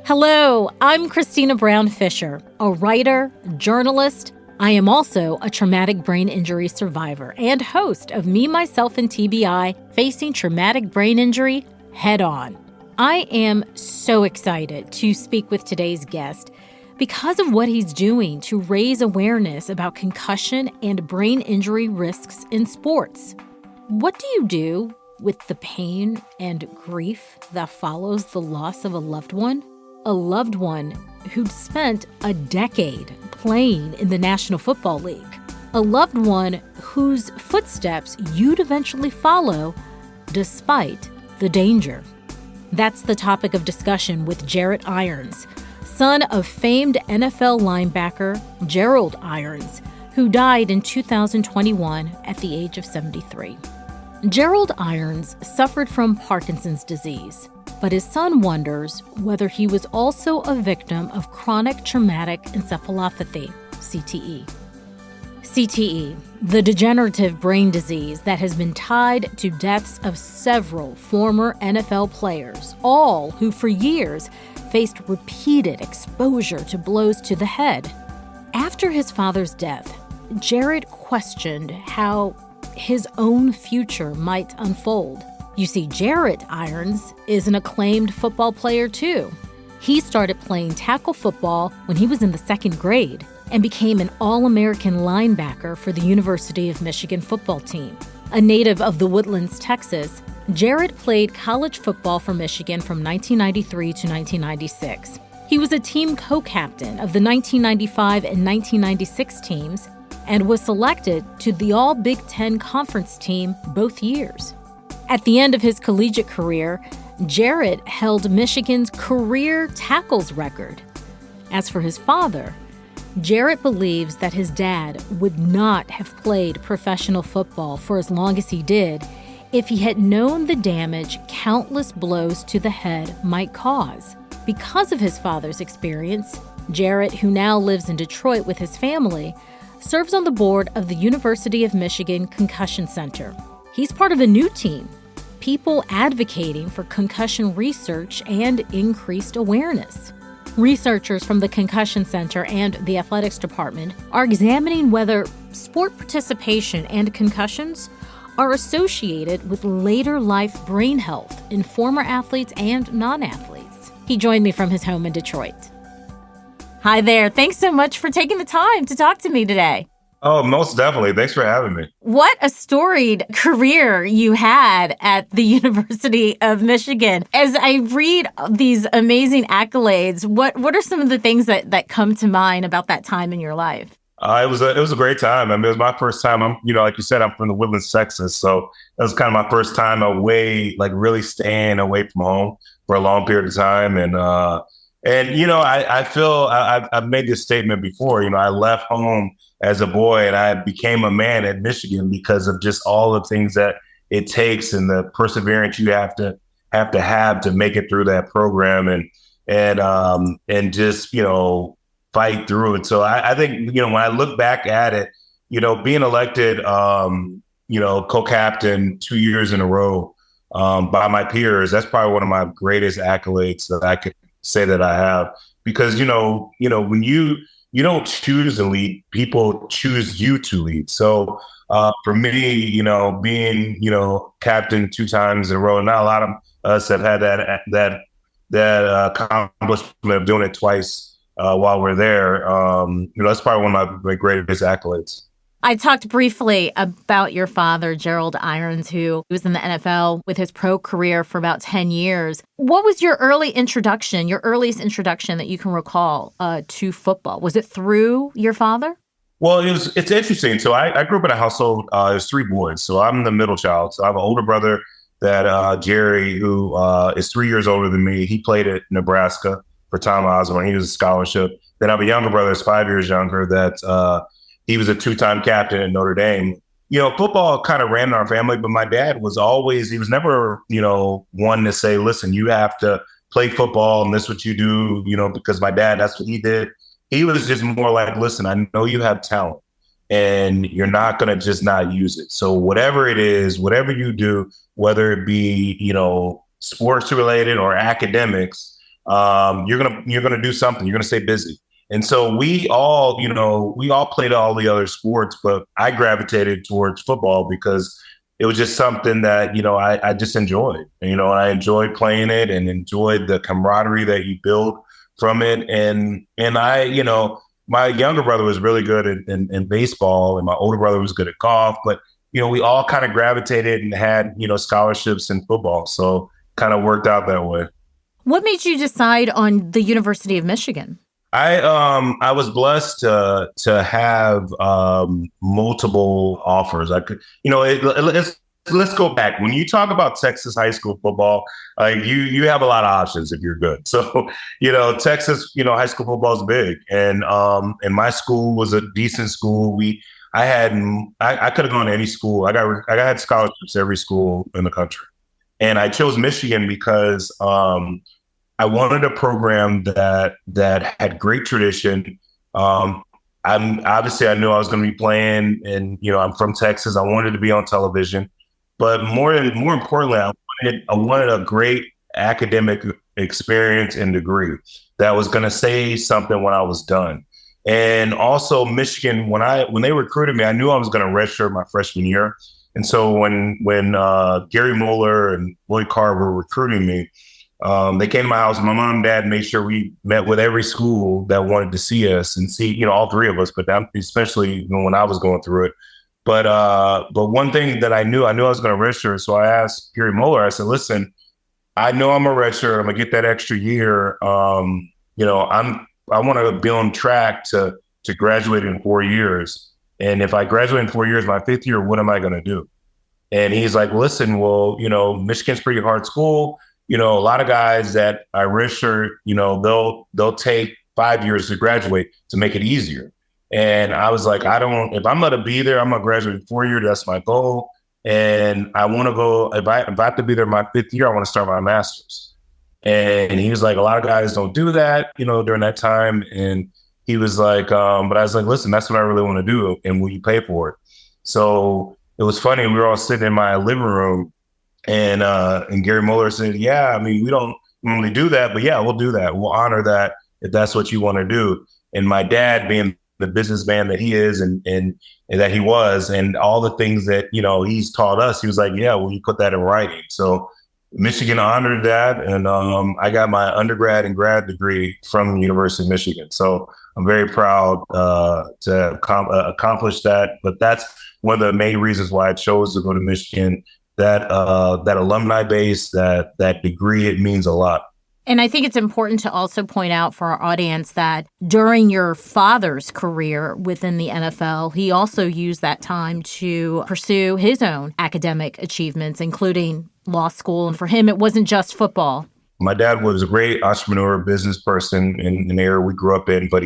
Hello, I'm Christina Brown Fisher, a writer, journalist. I am also a traumatic brain injury survivor and host of Me, Myself, and TBI, Facing Traumatic Brain Injury Head On. I am so excited to speak with today's guest because of what he's doing to raise awareness about concussion and brain injury risks in sports. What do you do with the pain and grief that follows the loss of a loved one? A loved one who'd spent a decade playing in the National Football League. A loved one whose footsteps you'd eventually follow despite the danger. That's the topic of discussion with Jarrett Irons, son of famed NFL linebacker Gerald Irons, who died in 2021 at the age of 73. Gerald Irons suffered from Parkinson's disease, but his son wonders whether he was also a victim of chronic traumatic encephalopathy, CTE. CTE, the degenerative brain disease that has been tied to deaths of several former NFL players, all who for years faced repeated exposure to blows to the head. After his father's death, Jarrett questioned how his own future might unfold. You see, Jarrett Irons is an acclaimed football player too. He started playing tackle football when he was in the second grade and became an All-American linebacker for the University of Michigan football team. A native of the Woodlands, Texas, Jarrett played college football for Michigan from 1993 to 1996. He was a team co-captain of the 1995 and 1996 teams and was selected to the All-Big Ten Conference team both years. At the end of his collegiate career, Jarrett held Michigan's career tackles record. As for his father, Jarrett believes that his dad would not have played professional football for as long as he did if he had known the damage countless blows to the head might cause. Because of his father's experience, Jarrett, who now lives in Detroit with his family, serves on the board of the University of Michigan Concussion Center. He's part of a new team, people advocating for concussion research and increased awareness. Researchers from the Concussion Center and the athletics department are examining whether sport participation and concussions are associated with later life brain health in former athletes and non-athletes. He joined me from his home in Detroit. Hi there. Thanks so much for taking the time to talk to me today. Oh, most definitely. Thanks for having me. What a storied career you had at the University of Michigan. As I read these amazing accolades, what are some of the things that come to mind about that time in your life? It was a great time. I mean, it was my first time. Like you said, I'm from the Woodlands, Texas. So it was kind of my first time away, like really staying away from home for a long period of time. I feel I've made this statement before. I left home as a boy and I became a man at Michigan because of just all the things that it takes and the perseverance you have to make it through that program and just, fight through it. So I think, when I look back at it, being elected, co-captain 2 years in a row by my peers, that's probably one of my greatest accolades that I could say that I have, because, when you don't choose to lead, people choose you to lead. So for me, being, captain 2 times in a row, not a lot of us have had that accomplishment of doing it twice while we're there. That's probably one of my greatest accolades. I talked briefly about your father, Gerald Irons, who was in the NFL with his pro career for about 10 years. What was your earliest introduction that you can recall to football? Was it through your father? Well, it's interesting. So I grew up in a household, there's 3 boys. So I'm the middle child. So I have an older brother that Jerry, who is 3 years older than me. He played at Nebraska for Tom Osborne. He was a scholarship. Then I have a younger brother that's 5 years younger that he was a 2-time captain at Notre Dame. Football kind of ran in our family, but my dad was never, one to say, listen, you have to play football and this is what you do, because my dad, that's what he did. He was just more like, listen, I know you have talent and you're not going to just not use it. So whatever it is, whatever you do, whether it be, sports related or academics, You're gonna do something. You're gonna stay busy. And so we all, we all played all the other sports, but I gravitated towards football because it was just something that, I just enjoyed, and I enjoyed playing it and enjoyed the camaraderie that you build from it. And I, my younger brother was really good in baseball, and my older brother was good at golf, but, we all kind of gravitated and had, scholarships in football. So kind of worked out that way. What made you decide on the University of Michigan? I was blessed to have multiple offers. I could, let's go back. When you talk about Texas high school football, you have a lot of options if you're good. So, Texas, high school football is big, and my school was a decent school. I could have gone to any school. I had scholarships every school in the country, and I chose Michigan because I wanted a program that had great tradition. I knew I was going to be playing, and I'm from Texas. I wanted to be on television, but more importantly, I wanted a great academic experience and degree that was going to say something when I was done. And also Michigan, when they recruited me, I knew I was going to redshirt my freshman year. And so when Gary Moeller and Lloyd Carr were recruiting me, they came to my house. My mom and dad made sure we met with every school that wanted to see us and see, all three of us, but especially when I was going through it. But one thing that I knew I was going to redshirt. So I asked Gary Moeller, I said, listen, I know I'm a redshirt. I'm gonna get that extra year. I want to be on track to graduate in 4 years. And if I graduate in 4 years, my fifth year, what am I going to do? And he's like, listen, well, Michigan's a pretty hard school. A lot of guys that I redshirt, they'll take 5 years to graduate to make it easier. And I was like, if I'm going to be there, I'm going to graduate in 4 years. That's my goal. And I want to go, if I have to be there my fifth year, I want to start my master's. And he was like, a lot of guys don't do that, during that time. And he was like, but I was like, listen, that's what I really want to do. And will you pay for it? So it was funny. We were all sitting in my living room, and Gary Moeller said, yeah, we don't normally do that, but yeah, we'll do that. We'll honor that if that's what you want to do. And my dad, being the businessman that he is and that he was, and all the things that, he's taught us, he was like, yeah, will you put that in writing? So Michigan honored that, and I got my undergrad and grad degree from the University of Michigan. So I'm very proud to accomplish that. But that's one of the main reasons why I chose to go to Michigan. That alumni base, that degree, it means a lot. And I think it's important to also point out for our audience that during your father's career within the NFL, he also used that time to pursue his own academic achievements, including law school. And for him, it wasn't just football. My dad was a great entrepreneur, business person in the area we grew up in, but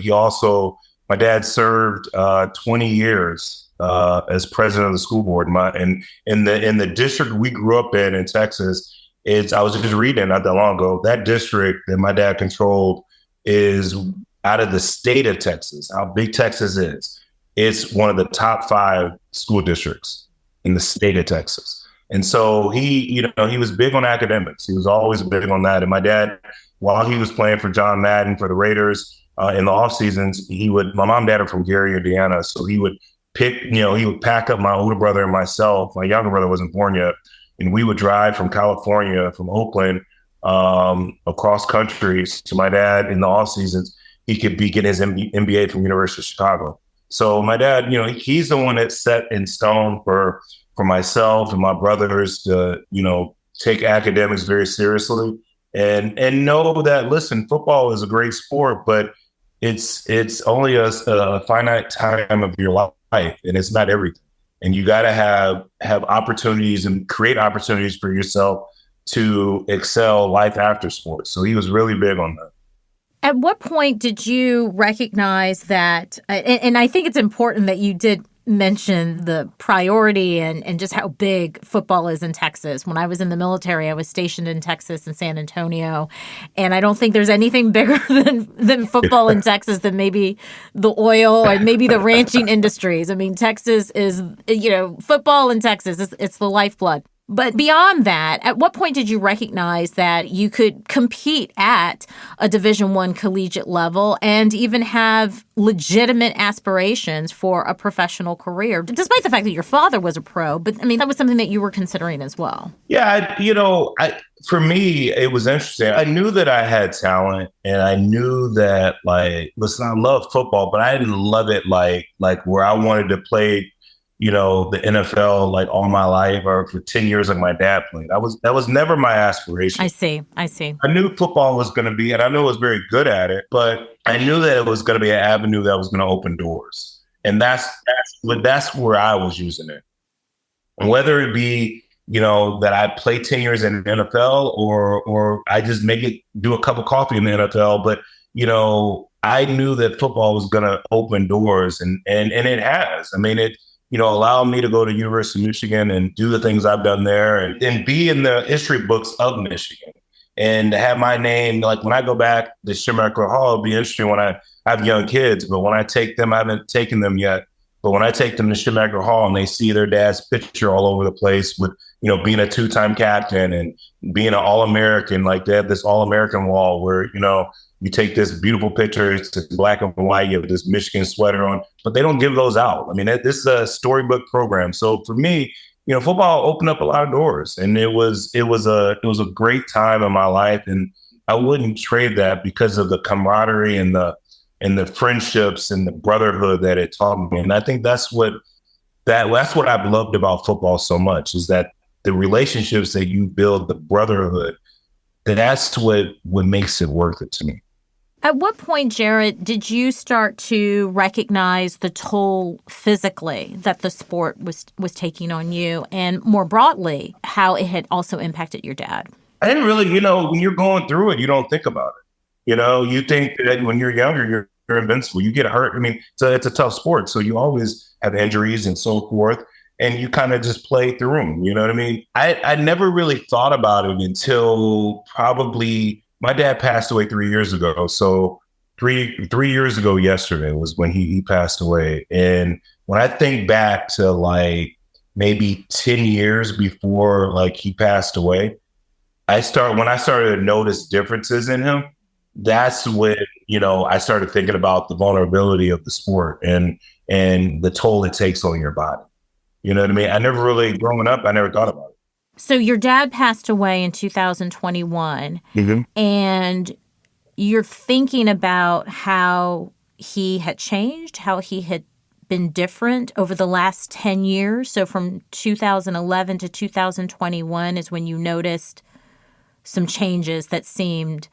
my dad served 20 years as president of the school board. And in the district we grew up in Texas, I was just reading not that long ago, that district that my dad controlled is out of the state of Texas, how big Texas is. It's one of the top 5 school districts in the state of Texas. And so he was big on academics. He was always big on that. And my dad, while he was playing for John Madden for the Raiders in the off seasons, my mom and dad are from Gary, Indiana. So he would pack up my older brother and myself. My younger brother wasn't born yet. And we would drive from California, from Oakland, across country to my dad in the off seasons. He could be getting his MBA from University of Chicago. So my dad, he's the one that set in stone for myself and my brothers to, take academics very seriously and know that, listen, football is a great sport, but it's only a finite time of your life, and it's not everything. And you got to have opportunities and create opportunities for yourself to excel life after sports. So he was really big on that. At what point did you recognize that, and I think it's important that you did mention the priority and just how big football is in Texas. When I was in the military, I was stationed in Texas in San Antonio, and I don't think there's anything bigger than football in Texas than maybe the oil or maybe the ranching industries. Texas is, football in Texas, it's the lifeblood. But beyond that, at what point did you recognize that you could compete at a Division I collegiate level and even have legitimate aspirations for a professional career, despite the fact that your father was a pro? But I mean, that was something that you were considering as well. Yeah, for me, it was interesting. I knew that I had talent, and I knew that, like, listen, I love football, but I didn't love it like where I wanted to play, the NFL like all my life or for 10 years like my dad played. That was never my aspiration. I see. I knew football was going to be, and I knew I was very good at it, but I knew that it was going to be an avenue that was going to open doors. And that's where I was using it. And whether it be, that I play 10 years in the NFL or I just do a cup of coffee in the NFL. But, I knew that football was going to open doors and it has. I mean, it, allowed me to go to University of Michigan and do the things I've done there and be in the history books of Michigan and have my name. Like when I go back to Schumacher Hall, it'll be interesting when I have young kids, but when I take them, I haven't taken them yet. But when I take them to Schumacher Hall and they see their dad's picture all over the place with, being a two-time captain and being an All-American, like they have this All-American wall where, you take this beautiful picture, it's black and white, you have this Michigan sweater on, but they don't give those out. I mean, this is a storybook program. So for me, football opened up a lot of doors, and it was a great time in my life, and I wouldn't trade that because of the camaraderie and the friendships and the brotherhood that it taught me. And I think that's what I've loved about football so much is that the relationships that you build, the brotherhood, that's what makes it worth it to me. At what point, Jarrett, did you start to recognize the toll physically that the sport was taking on you, and more broadly, how it had also impacted your dad? I didn't really, when you're going through it, you don't think about it. You think that when you're younger, you're invincible. You get hurt. I mean, it's a tough sport, so you always have injuries and so forth, and you kind of just play through them. You know what I mean? I never really thought about it until probably my dad passed away 3 years ago. So three years ago yesterday was when he passed away. And when I think back to like maybe 10 years before like he passed away, when I started to notice differences in him, that's when, I started thinking about the vulnerability of the sport and the toll it takes on your body. You know what I mean? Growing up, I never thought about it. So your dad passed away in 2021, and you're thinking about how he had changed, how he had been different over the last 10 years. So from 2011 to 2021 is when you noticed some changes that seemed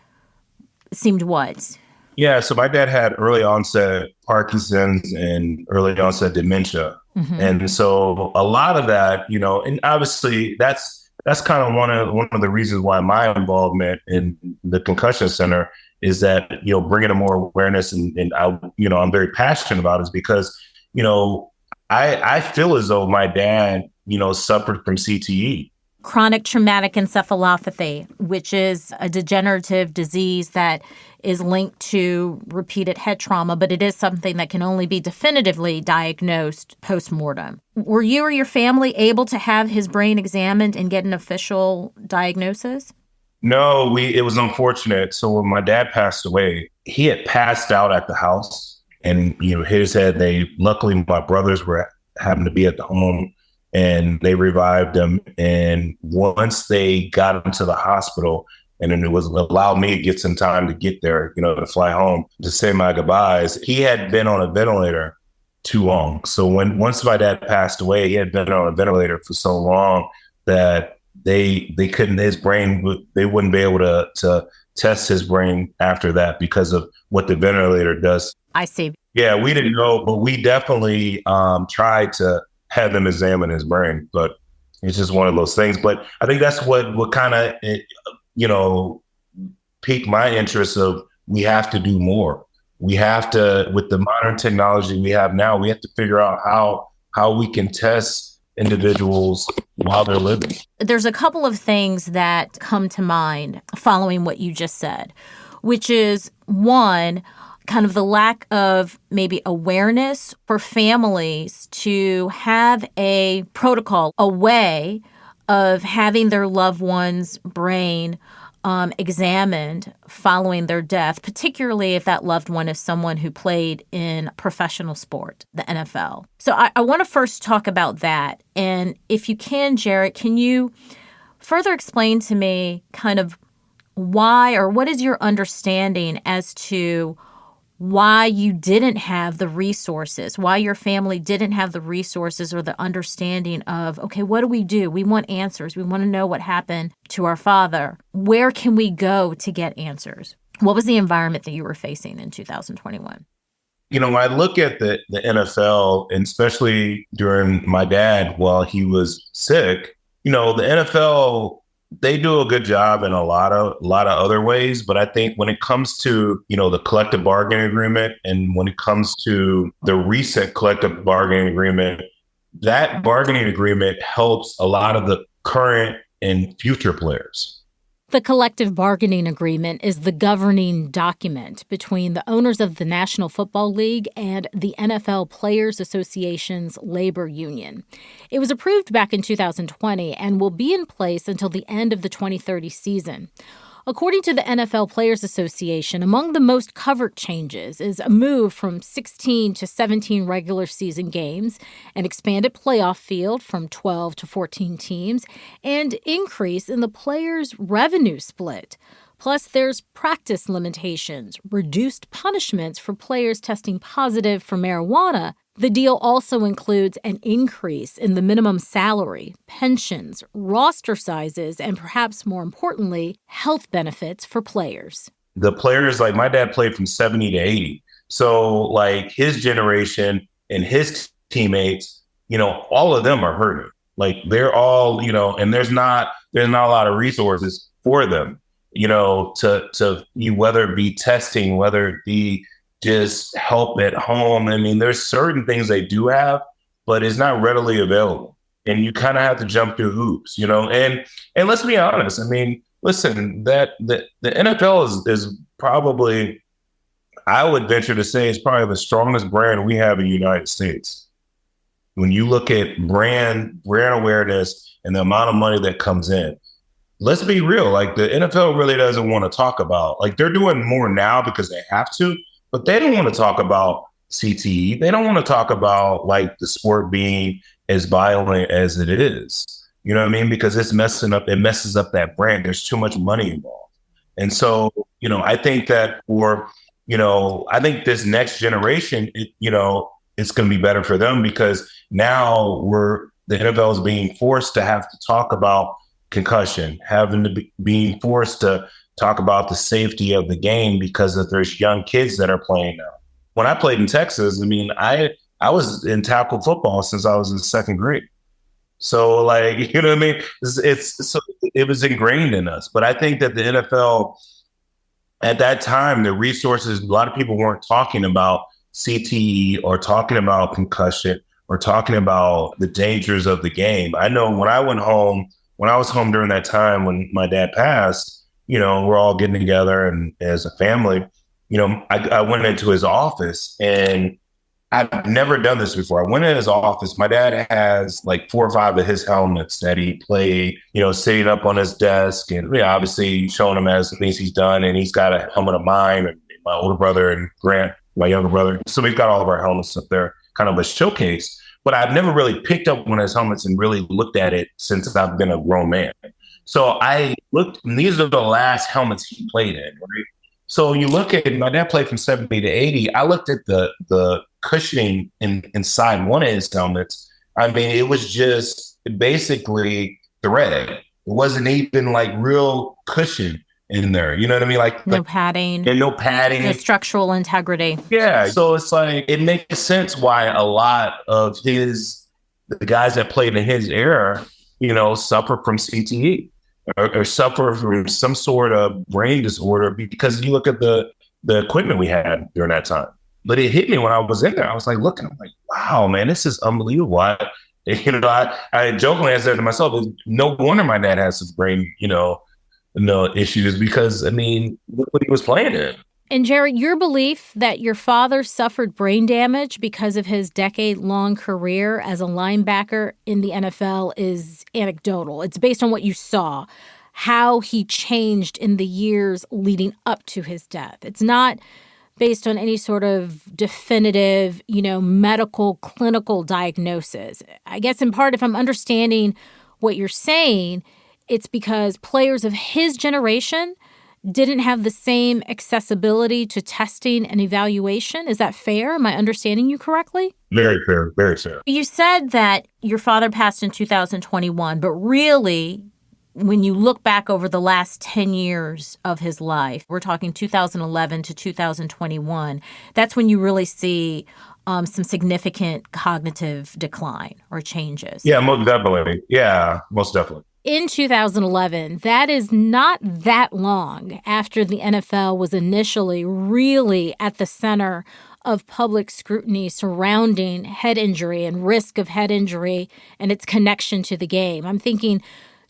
what? Yeah, so my dad had early onset Parkinson's and early onset dementia. Mm-hmm. And so a lot of that, and obviously that's kind of one of the reasons why my involvement in the concussion center is that, bringing more awareness and I'm very passionate about is because, I feel as though my dad, suffered from CTE. Chronic traumatic encephalopathy, which is a degenerative disease that is linked to repeated head trauma, but it is something that can only be definitively diagnosed post-mortem. Were you or your family able to have his brain examined and get an official diagnosis? No, it was unfortunate. So when my dad passed away, he had passed out at the house and, hit his head. Luckily, my brothers happened to be at the home, and they revived him. And once they got him to the hospital, and then it was allowed me to get some time to get there, to fly home to say my goodbyes. He had been on a ventilator too long. So once my dad passed away, he had been on a ventilator for so long that they couldn't, his brain, they wouldn't be able to test his brain after that because of what the ventilator does. I see. Yeah, we didn't know, but we definitely tried to have them examine his brain, but it's just one of those things. But I think that's what kind of, piqued my interest of we have to do more. We have to, with the modern technology we have now, we have to figure out how we can test individuals while they're living. There's a couple of things that come to mind following what you just said, which is one, kind of the lack of maybe awareness for families to have a protocol, a way of having their loved one's brain examined following their death, particularly if that loved one is someone who played in professional sport, the NFL. So I want to first talk about that. And if you can, Jarrett, can you further explain to me kind of why, or what is your understanding as to why you didn't have the resources, why your family didn't have the resources or the understanding of, okay, what do? We want answers. We want to know what happened to our father. Where can we go to get answers? What was the environment that you were facing in 2021? When I look at the NFL, and especially during my dad while he was sick, the NFL, they do a good job in a lot of other ways. But I think when it comes to, the collective bargaining agreement, and when it comes to the recent collective bargaining agreement, that bargaining agreement helps a lot of the current and future players. The collective bargaining agreement is the governing document between the owners of the National Football League and the NFL Players Association's labor union. It was approved back in 2020 and will be in place until the end of the 2030 season. According to the NFL Players Association, among the most covered changes is a move from 16 to 17 regular season games, an expanded playoff field from 12 to 14 teams, and increase in the players' revenue split. Plus, there's practice limitations, reduced punishments for players testing positive for marijuana. The deal also includes an increase in the minimum salary, pensions, roster sizes, and perhaps more importantly, health benefits for players. The players, like my dad played from 70 to 80. So like his generation and his teammates, all of them are hurting. Like they're all, and there's not a lot of resources for them, to whether it be testing, whether it be just help at home. I mean, there's certain things they do have, but it's not readily available. And you kind of have to jump through hoops, and let's be honest. I mean, listen, that the NFL is probably, I would venture to say, it's probably the strongest brand we have in the United States. When you look at brand awareness and the amount of money that comes in, let's be real. Like the NFL really doesn't want to talk about, like they're doing more now because they have to, but they don't want to talk about CTE. They don't want to talk about like the sport being as violent as it is. You know what I mean? Because it messes up that brand. There's too much money involved. And so, I think that I think this next generation, it's going to be better for them because now the NFL is being forced to have to talk about concussion, being forced to talk about the safety of the game because there's young kids that are playing now. When I played in Texas, I mean, I was in tackle football since I was in second grade. So like, you know what I mean? It was ingrained in us. But I think that the NFL at that time, the resources, a lot of people weren't talking about CTE or talking about concussion or talking about the dangers of the game. I know when I was home during that time when my dad passed, we're all getting together and as a family, I went into his office and I've never done this before. I went in his office. My dad has like 4 or 5 of his helmets that he played, sitting up on his desk and obviously showing him as the things he's done. And he's got a helmet of mine and my older brother and Grant, my younger brother. So we've got all of our helmets up there, kind of a showcase. But I've never really picked up one of his helmets and really looked at it since I've been a grown man. So I looked, and these are the last helmets he played in, right? So you look at, my dad played from 70 to 80. I looked at the cushioning inside one of his helmets. I mean, it was just basically thread. It wasn't even like real cushion in there. You know what I mean? Like no padding. And no padding. No structural integrity. Yeah. So it's like, it makes sense why a lot of the guys that played in his era, suffer from CTE. Or suffer from some sort of brain disorder because you look at the equipment we had during that time. But it hit me when I was in there. I was like, looking, I'm like, wow, man, this is unbelievable. I jokingly said to myself, no wonder my dad has some brain, issues because, I mean, look what he was playing in. And Jarrett, your belief that your father suffered brain damage because of his decade-long career as a linebacker in the NFL is anecdotal. It's based on what you saw, how he changed in the years leading up to his death. It's not based on any sort of definitive, medical, clinical diagnosis. I guess in part, if I'm understanding what you're saying, it's because players of his generation didn't have the same accessibility to testing and evaluation. Is that fair? Am I understanding you correctly? Very fair, very fair. You said that your father passed in 2021, but really, when you look back over the last 10 years of his life, we're talking 2011 to 2021, that's when you really see some significant cognitive decline or changes. Yeah, most definitely. Yeah, most definitely. In 2011, that is not that long after the NFL was initially really at the center of public scrutiny surrounding head injury and risk of head injury and its connection to the game. I'm thinking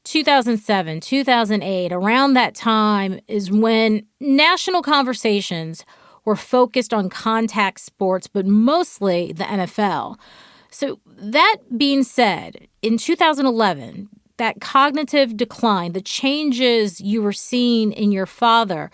2007, 2008, around that time is when national conversations were focused on contact sports, but mostly the NFL. So that being said, in 2011, that cognitive decline, the changes you were seeing in your father,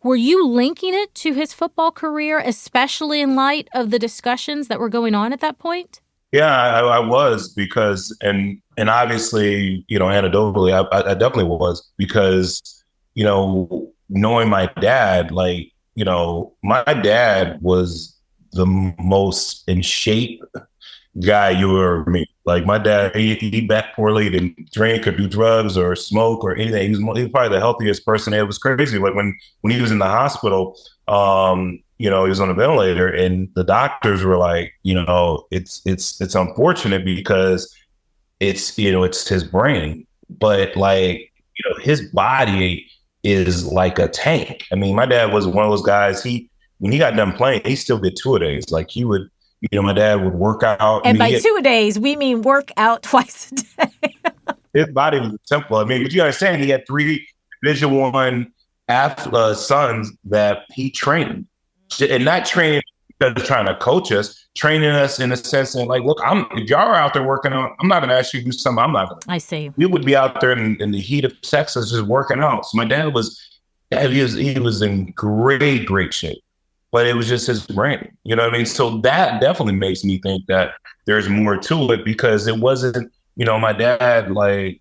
were you linking it to his football career, especially in light of the discussions that were going on at that point? Yeah, I was because, and obviously, anecdotally, I definitely was because, knowing my dad, my dad was the most in shape guy you ever meet. Like my dad, he back poorly, didn't drink or do drugs or smoke or anything. He was probably the healthiest person. It was crazy. Like when he was in the hospital, he was on a ventilator, and the doctors were like, it's unfortunate because it's his brain, but his body is like a tank. I mean, my dad was one of those guys. When he got done playing, he still did two-a-days. Like he would. My dad would work out. And by two-a-days, we mean work out twice a day. His body was simple. I mean, but you understand, he had 3 Division I sons that he trained. And not training because he's trying to coach us, training us in a sense that, look, if y'all are out there working out, I'm not going to ask you to do something I'm not going to. I see. We would be out there in the heat of Texas just working out. So my dad he was in great shape. But it was just his brain, you know what I mean? So that definitely makes me think that there's more to it because it wasn't, my dad, for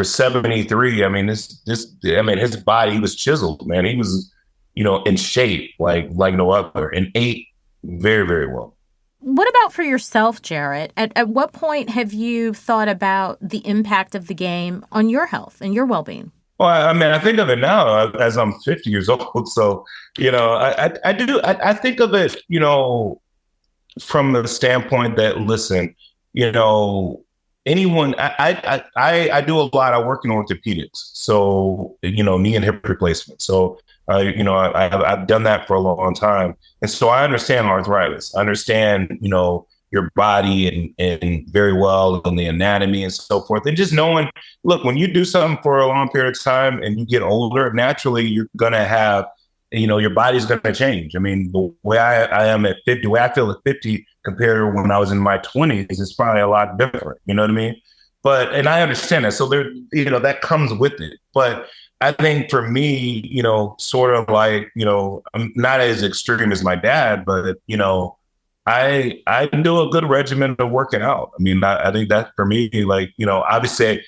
73, his body, he was chiseled, man. He was, in shape like no other, and ate very, very well. What about for yourself, Jarrett? At what point have you thought about the impact of the game on your health and your well-being? Well, I think of it now as I'm 50 years old. So, I think of it, from the standpoint that, listen, anyone, I do a lot. I work in orthopedics. So, knee and hip replacement. So, I've done that for a long time. And so I understand arthritis. I understand, your body and very well and the anatomy and so forth. And just knowing, look, when you do something for a long period of time and you get older, naturally you're going to have, your body's going to change. I mean, the way I am at 50, the way I feel at 50 compared to when I was in my 20s is probably a lot different. You know what I mean? And I understand that. So there, that comes with it. But I think for me, sort of I'm not as extreme as my dad, but, I do a good regimen of working out. I mean, I think that for me, obviously,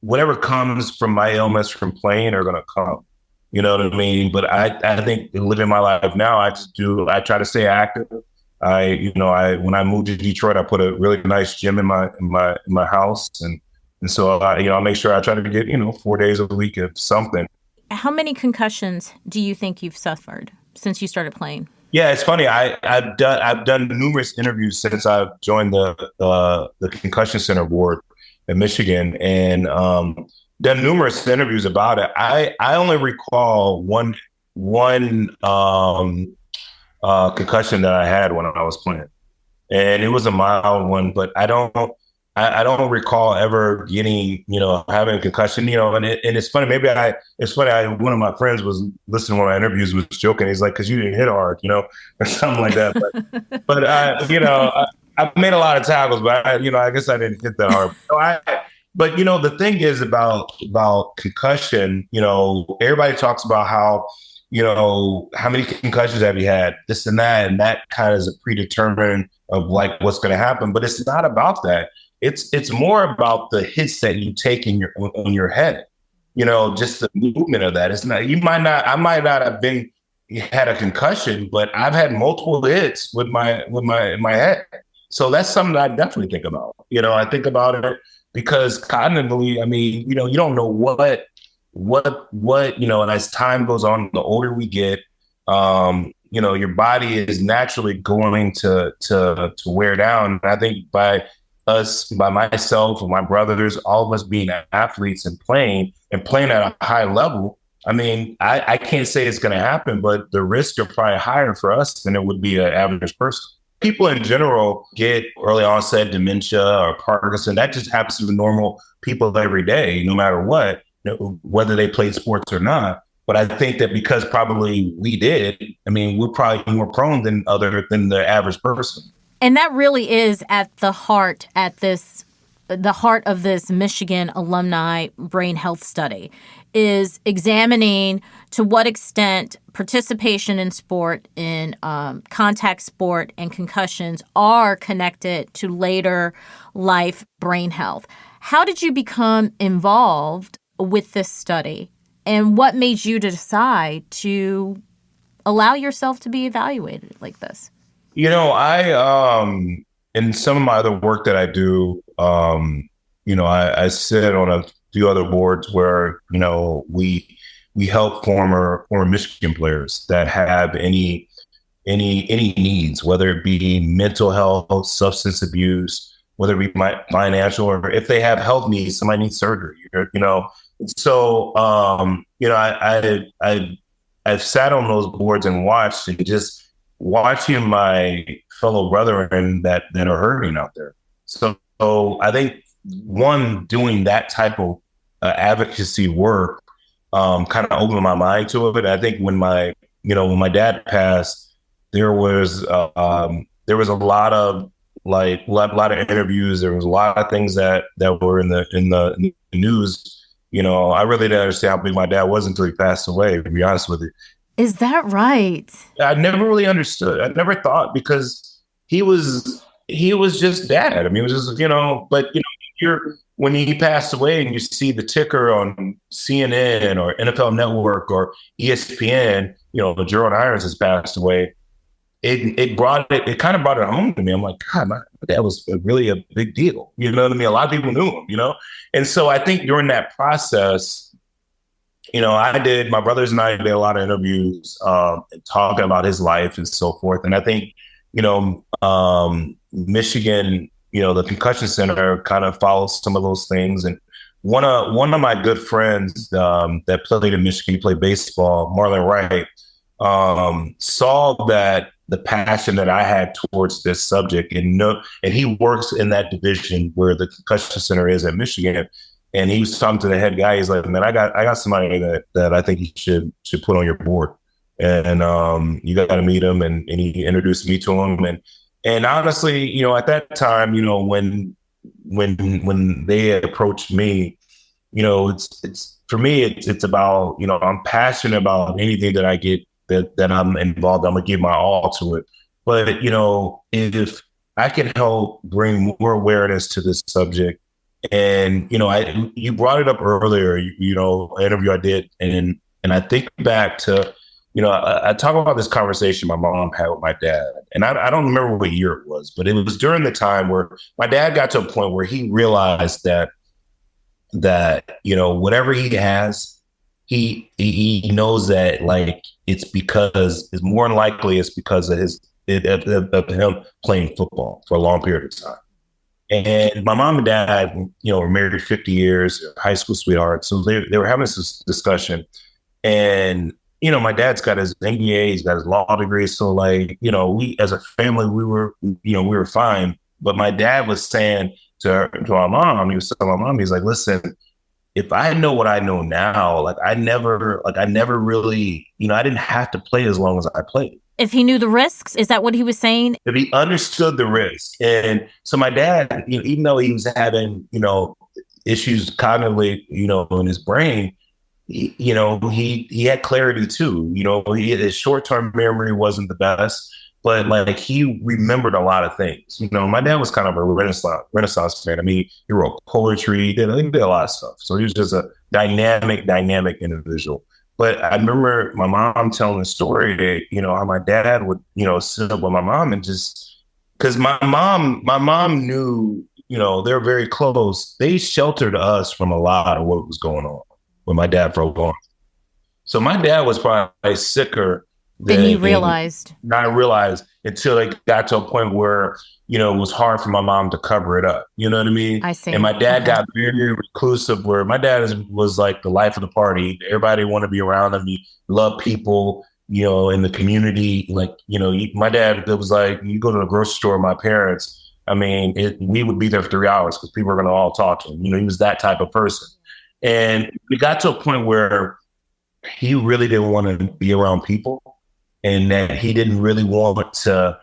whatever comes from my ailments from playing are going to come. You know what I mean? But I think living my life now, I try to stay active. When I moved to Detroit, I put a really nice gym in my house. And so, I make sure I try to get, 4 days a week of something. How many concussions do you think you've suffered since you started playing? Yeah, it's funny. I've done numerous interviews since I've joined the Concussion Center board in Michigan, and done numerous interviews about it. I only recall one concussion that I had when I was playing, and it was a mild one. But I don't I don't recall ever getting, having a concussion, and it's funny. It's funny. One of my friends was listening to one of my interviews, was joking. He's like, "Cause you didn't hit hard, or something like that." But I made a lot of tackles, but I guess I didn't hit that hard. But the thing is about concussion. Everybody talks about how many concussions have you had, this and that kind of is a predetermined of like what's going to happen. But it's not about that. It's more about the hits that you take on your head. Just the movement of that. It's not. I might not have had a concussion, but I've had multiple hits with my head. So that's something I definitely think about. I think about it because cognitively, I mean, you don't know what, and as time goes on, the older we get, your body is naturally going to wear down. And I think by myself and my brothers, all of us being athletes and playing at a high level, I mean, I can't say it's going to happen, but the risks are probably higher for us than it would be an average person. People in general get early onset dementia or Parkinson. That just happens to normal people every day, no matter what, whether they played sports or not. But I think that because probably we did, I mean, we're probably more prone than the average person. And that really is at the heart of this Michigan alumni brain health study, is examining to what extent participation in sport, in contact sport and concussions are connected to later life brain health. How did you become involved with this study? And what made you decide to allow yourself to be evaluated like this? I in some of my other work that I do, I sit on a few other boards where, we help former Michigan players that have any needs, whether it be mental health, substance abuse, whether it be financial, or if they have health needs, somebody needs surgery, So, I've sat on those boards and watched, and just watching my fellow brethren that are hurting out there. So I think doing that type of advocacy work kind of opened my mind to it. I think when my dad passed, there was a lot of interviews. There was a lot of things that were in the news. I really didn't understand how big my dad was until he passed away, to be honest with you. Is that right? I never really understood. I never thought, because he was just dad. I mean, it was just, but when he passed away and you see the ticker on CNN or NFL Network or ESPN, Gerald Irons has passed away. It kind of brought it home to me. I'm like, God, my dad was really a big deal. You know what I mean? A lot of people knew him, And so I think during that process, my brothers and I did a lot of interviews talking about his life and so forth. And I think, Michigan, the concussion center kind of follows some of those things. And one of my good friends that played in Michigan, he played baseball, Marlon Wright, saw that the passion that I had towards this subject, and he works in that division where the concussion center is at Michigan. And he was talking to the head guy. He's like, "Man, I got somebody that I think you should put on your board, and you got to meet him." And he introduced me to him. And honestly, at that time, when they approached me, it's for me, it's about, I'm passionate about anything that I get that I'm involved. I'm gonna give my all to it. But if I can help bring more awareness to this subject. And, you brought it up earlier, an interview I did. And I think back to, I talk about this conversation my mom had with my dad. And I don't remember what year it was, but it was during the time where my dad got to a point where he realized that whatever he has, he knows that, like, it's more than likely it's because of him playing football for a long period of time. And my mom and dad, were married 50 years, high school sweethearts. So they were having this discussion. And, my dad's got his MBA, he's got his law degree. So, like, we as a family, we were fine. But my dad was saying, to my mom. He was telling my mom, he's like, listen, if I know what I know now, I never really, I didn't have to play as long as I played. If he knew the risks, is that what he was saying? If he understood the risk. And so my dad, even though he was having, issues cognitively, in his brain, he had clarity too. His short-term memory wasn't the best, but like he remembered a lot of things. My dad was kind of a Renaissance man. I mean, he wrote poetry, he did a lot of stuff. So he was just a dynamic individual. But I remember my mom telling the story that, how my dad would, sit up with my mom and just, because my mom knew, they're very close. They sheltered us from a lot of what was going on when my dad broke on. So my dad was probably sicker than you realized. Not realized until it got to a point where, it was hard for my mom to cover it up. You know what I mean? I see. And my dad got very reclusive, where my dad was like the life of the party. Everybody wanted to be around him. He loved people, in the community. Like, my dad, it was like, you go to the grocery store with my parents. I mean, we would be there for 3 hours because people were going to all talk to him. He was that type of person. And we got to a point where he really didn't want to be around people, and that he didn't really want to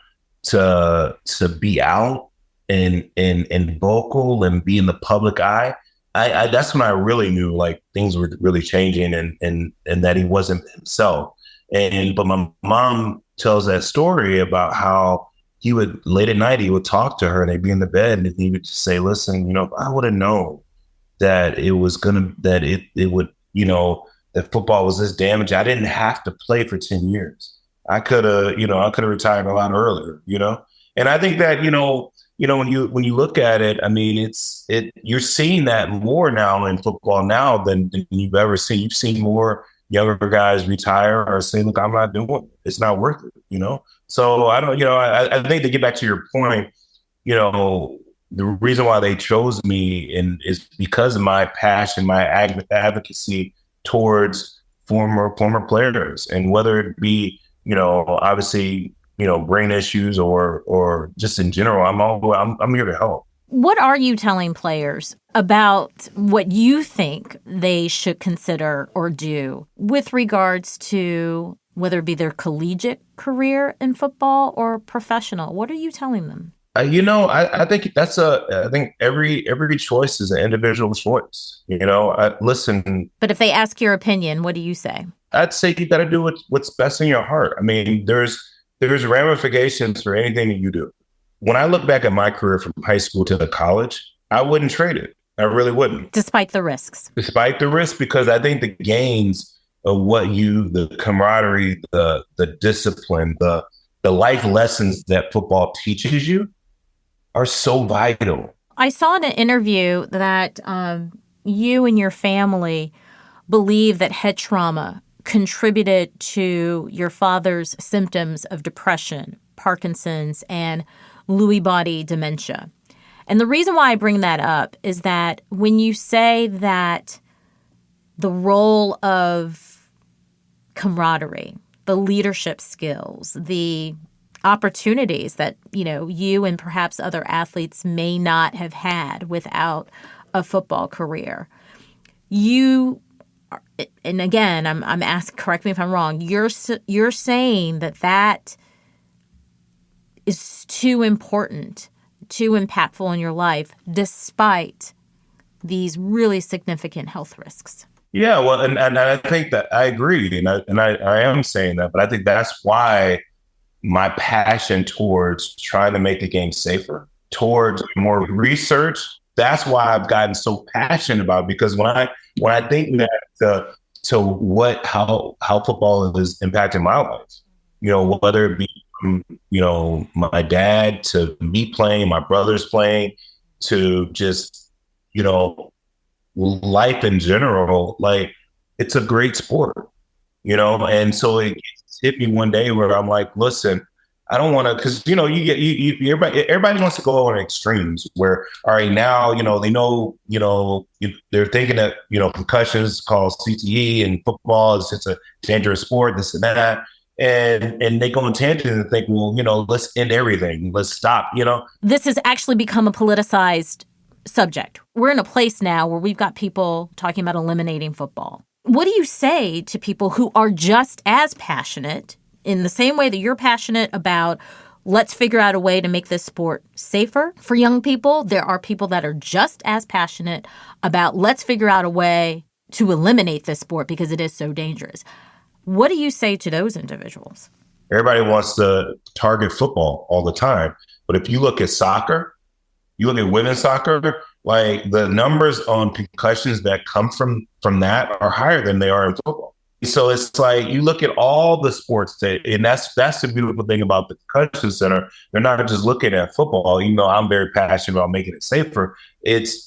be out and vocal and be in the public eye. I that's when I really knew like things were really changing and that he wasn't himself. But my mom tells that story about how he would late at night, he would talk to her and they'd be in the bed and he would just say, listen, if I would have known that it would, that football was this damage, I didn't have to play for 10 years. I could have retired a lot earlier, And I think that, when you look at it, I mean, you're seeing that more now in football now than you've ever seen. You've seen more younger guys retire or say, look, I'm not doing it. It's not worth it, So I don't, I think to get back to your point, the reason why they chose me is because of my passion, my advocacy towards former players, and whether it be, obviously, brain issues or just in general, I'm here to help. What are you telling players about what you think they should consider or do with regards to whether it be their collegiate career in football or professional? What are you telling them? I think I think every choice is an individual choice. Listen. But if they ask your opinion, what do you say? I'd say you got to do what's best in your heart. I mean, there's ramifications for anything that you do. When I look back at my career from high school to the college, I wouldn't trade it. I really wouldn't. Despite the risks. Despite the risk, because I think the gains of the camaraderie, the discipline, the life lessons that football teaches you are so vital. I saw in an interview that you and your family believe that head trauma contributed to your father's symptoms of depression, Parkinson's, and Lewy body dementia. And the reason why I bring that up is that when you say that the role of camaraderie, the leadership skills, the opportunities that, you and perhaps other athletes may not have had without a football career, and again, I'm asking, correct me if I'm wrong, you're saying that is too important, too impactful in your life, despite these really significant health risks. Yeah, well, and I think that I agree, and I am saying that, but I think that's why my passion towards trying to make the game safer, towards more research, that's why I've gotten so passionate about it, because when I think that how football is impacting my life, whether it be from, my dad to me playing, my brothers playing, to just, life in general, like it's a great sport, and so it hit me one day where I'm like, listen, I don't want to, because everybody wants to go on extremes where, all right, now they know they're thinking that concussions called CTE and football is it's a dangerous sport, this and that, and they go on tangent and think, well, let's end everything, let's stop. This has actually become a politicized subject. We're in a place now where we've got people talking about eliminating football. What do you say to people who are just as passionate in the same way that you're passionate about let's figure out a way to make this sport safer for young people? There are people that are just as passionate about let's figure out a way to eliminate this sport because it is so dangerous. What do you say to those individuals? Everybody wants to target football all the time. But if you look at soccer, you look at women's soccer, like the numbers on concussions that come from that are higher than they are in football. So it's like you look at all the sports and that's the beautiful thing about the concussion center. They're not just looking at football, even though I'm very passionate about making it safer. It's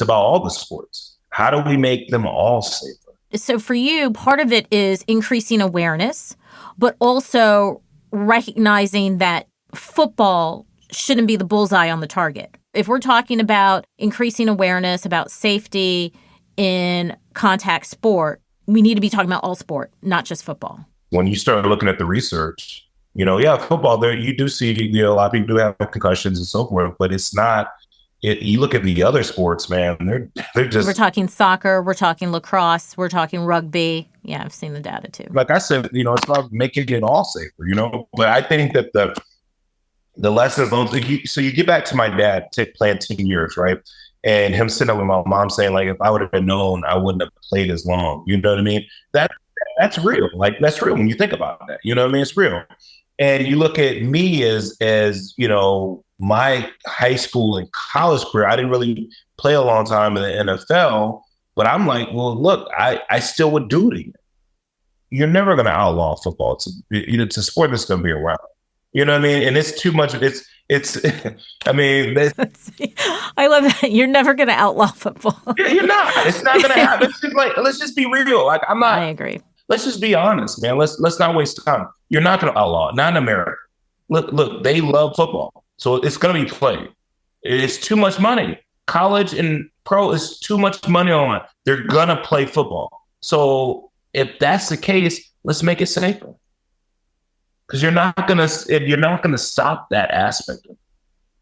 about all the sports. How do we make them all safer? So for you, part of it is increasing awareness, but also recognizing that football shouldn't be the bullseye on the target. If we're talking about increasing awareness about safety in contact sport, we need to be talking about all sport, not just football. When you start looking at the research, football, there you do see, a lot of people do have concussions and so forth, but it's not. You look at the other sports, man, they're just. We're talking soccer, we're talking lacrosse, we're talking rugby. Yeah, I've seen the data too. Like I said, it's about making it all safer, But I think that the lessons, so you get back to my dad playing 10 years, right? And him sitting up with my mom saying, like, if I would have known, I wouldn't have played as long. You know what I mean? That's real. Like, that's real when you think about that. You know what I mean? It's real. And you look at me as my high school and college career, I didn't really play a long time in the NFL, but I'm like, well, look, I still would do it again. You're never going to outlaw football. It's a sport that's going to be around. You know what I mean? And it's too much. I mean. I love that. You're never going to outlaw football. You're not. It's not going to happen. Let's just be real. Like, I'm not. I agree. Let's just be honest, man. Let's not waste time. You're not going to outlaw it. Not in America. Look, they love football. So it's going to be played. It's too much money. College and pro is too much money on it. They're going to play football. So if that's the case, let's make it safer. Because you're not gonna stop that aspect of it.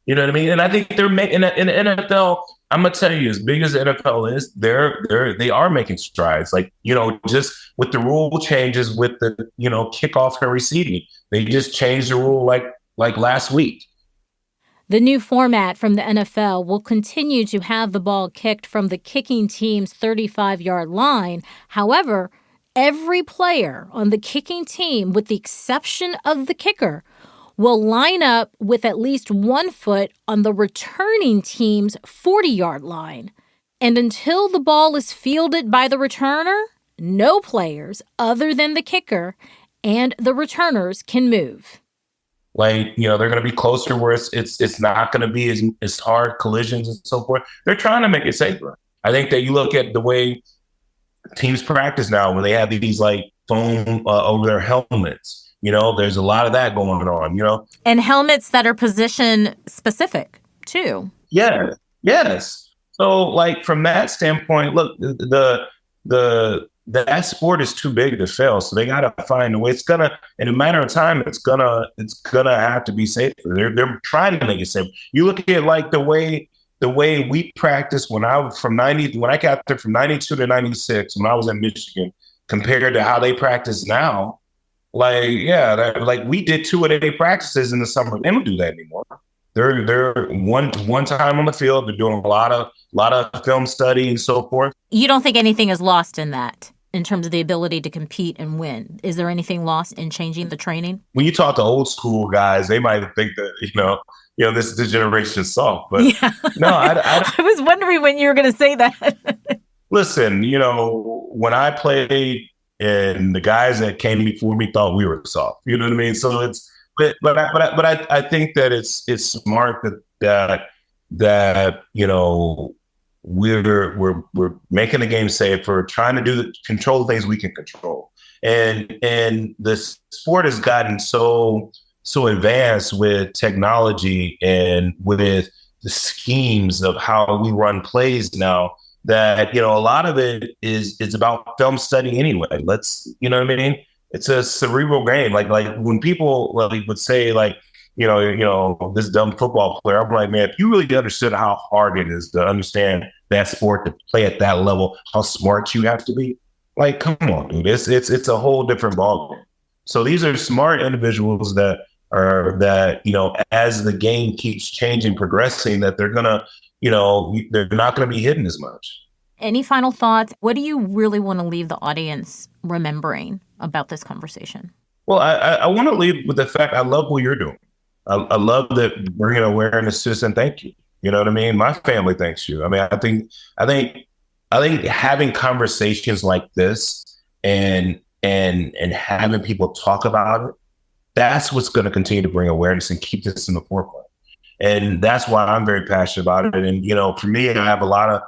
You know what I mean? And I think they're making in the NFL. I'm gonna tell you, as big as the NFL is, they are making strides. Like, just with the rule changes with the kickoff and receiving, they just changed the rule like last week. The new format from the NFL will continue to have the ball kicked from the kicking team's 35-yard line. However, every player on the kicking team, with the exception of the kicker, will line up with at least 1 foot on the returning team's 40-yard line. And until the ball is fielded by the returner, no players other than the kicker and the returners can move. Like, they're going to be closer where it's not going to be as hard collisions and so forth. They're trying to make it safer. I think that you look at the way teams practice now when they have these like foam over their helmets. There's a lot of that going on, And helmets that are position specific too. Yeah. Yes. So like from that standpoint, look, that sport is too big to fail. So they got to find a way. It's in a matter of time, it's gonna have to be safer. They're trying to make it safe. You look at like the way we practiced when I got there from 92 to 96, when I was in Michigan, compared to how they practice now. Like, yeah, like we did 2-a-day practices in the summer. They don't do that anymore. They're one time on the field. They're doing a lot of film study and so forth. You don't think anything is lost in that in terms of the ability to compete and win? Is there anything lost in changing the training? When you talk to old school guys, they might think that, this is the generation soft, but yeah. No, I was wondering when you were going to say that. Listen, when I played, and the guys that came before me thought we were soft. You know what I mean? So but I think that it's smart that we're making the game safer, trying to control the things we can control, and the sport has gotten so advanced with technology and with the schemes of how we run plays now, that, a lot of it is about film study anyway. You know what I mean? It's a cerebral game. Like when people would say like, this dumb football player. I'm like, man, if you really understood how hard it is to understand that sport, to play at that level, how smart you have to be, like, come on, dude, it's a whole different ballgame. So these are smart individuals that as the game keeps changing, progressing, that they're gonna, they're not gonna be hidden as much. Any final thoughts? What do you really want to leave the audience remembering about this conversation? Well, I want to leave with the fact I love what you're doing. I love that bringing awareness to this, and thank you. You know what I mean? My family thanks you. I mean, I think having conversations like this and having people talk about it, that's what's going to continue to bring awareness and keep this in the forefront. And that's why I'm very passionate about it. And, for me, I have a lot of,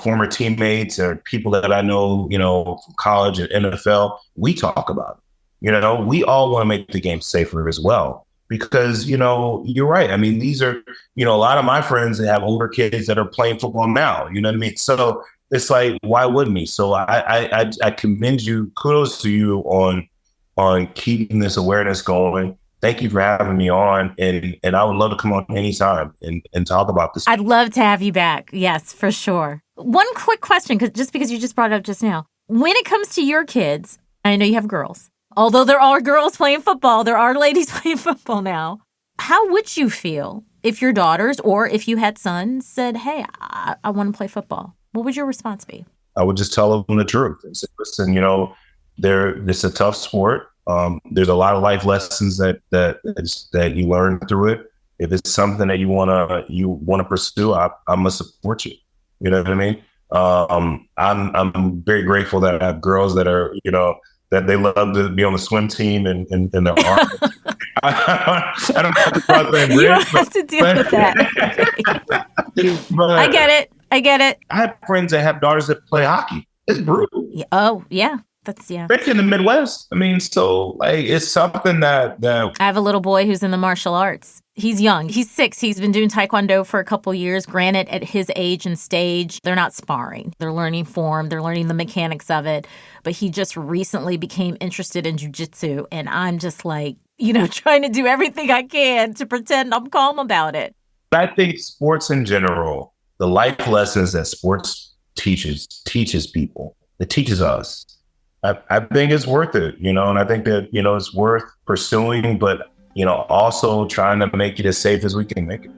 former teammates or people that I know, from college and NFL. We talk about it. We all want to make the game safer as well. Because, you're right. I mean, these are, a lot of my friends that have older kids that are playing football now. You know what I mean? So it's like, why wouldn't we? So I commend you. Kudos to you on keeping this awareness going. Thank you for having me on. And I would love to come on anytime and talk about this. I'd love to have you back. Yes, for sure. One quick question, because you just brought it up just now. When it comes to your kids, I know you have girls. Although there are girls playing football, there are ladies playing football now. How would you feel if your daughters or if you had sons said, hey, I want to play football? What would your response be? I would just tell them the truth and say, listen, it's a tough sport. There's a lot of life lessons that you learn through it. If it's something that you wanna pursue, I'm gonna support you. You know what I mean? I'm very grateful that I have girls that are, that they love to be on the swim team and their art. I don't have to cross that bridge. You don't have to deal with that. But I get it. I have friends that have daughters that play hockey. It's brutal. Oh, yeah. Especially in the Midwest. I mean, so it's something that I have a little boy who's in the martial arts. He's young. He's 6. He's been doing Taekwondo for a couple years. Granted, at his age and stage, they're not sparring. They're learning form. They're learning the mechanics of it. But he just recently became interested in jiu-jitsu. And I'm just like, trying to do everything I can to pretend I'm calm about it. I think sports in general, the life lessons that sports teaches people, it teaches us. I think it's worth it, and I think that, it's worth pursuing, but, also trying to make it as safe as we can make it.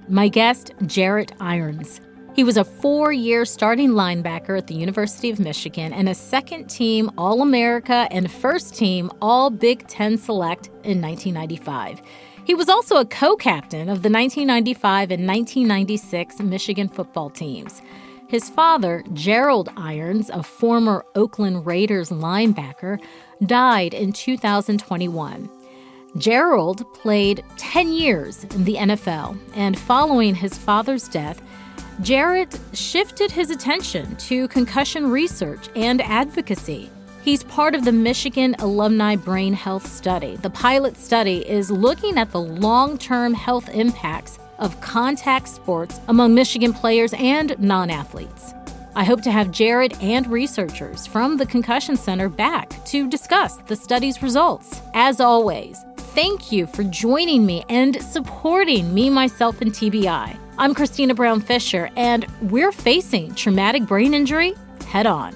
My guest, Jarrett Irons. He was a 4-year starting linebacker at the University of Michigan and a second-team All-America and first-team All-Big Ten Select in 1995. He was also a co-captain of the 1995 and 1996 Michigan football teams. His father, Gerald Irons, a former Oakland Raiders linebacker, died in 2021. Gerald played 10 years in the NFL, and following his father's death, Jarrett shifted his attention to concussion research and advocacy. He's part of the Michigan Alumni Brain Health Study. The pilot study is looking at the long-term health impacts of contact sports among Michigan players and non-athletes. I hope to have Jarrett and researchers from the Concussion Center back to discuss the study's results. As always, thank you for joining me and supporting Me, Myself, and TBI. I'm Christina Brown Fisher, and we're facing traumatic brain injury head on.